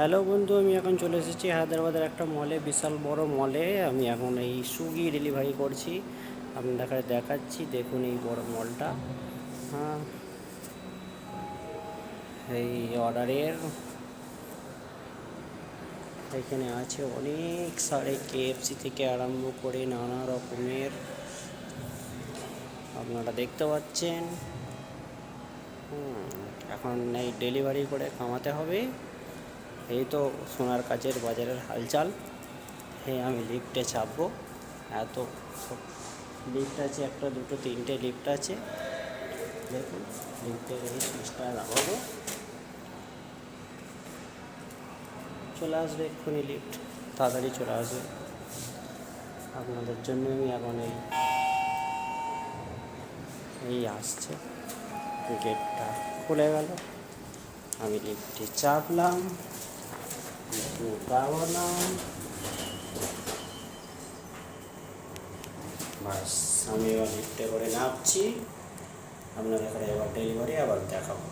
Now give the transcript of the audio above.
Hello বন্ধু, আমি এখন চলে এসেছি হায়দ্রাবাদের একটা মলে, বিশাল বড় মলে। আমি এখন এই সুইগি ডেলিভারি করছি। আপনাদের দেখাচ্ছি, দেখুন এই বড় মলটা। হ্যাঁ, এই অর্ডারের এখানে আছে অনেক সারে কেএফসি থেকে আরম্ভ করে নানা রকমের আপনারা দেখতে পাচ্ছেন। এখন এই ডেলিভারি করে কামাতে হবে। এই তো সোনার কাজের বাজারের হালচাল। হ্যাঁ, আমি লিফটে চাপবো। এত লিফট আছে, একটা দুটো তিনটে লিফট আছে। দেখুন, লিফটের এই সুইচটা লাগাবো, চলে আসবে এক্ষুনি লিফট, তাড়াতাড়ি চলে আসবে। আপনাদের জন্য আমি এখন এই আসছে, গেটটা খুলে গেল, আমি লিফটে চাপলাম, ঢুকালাম, বাস আমি এবার লিফটে করে নামছি। আপনাদের এবার ডেলিভারি আবার দেখাবো।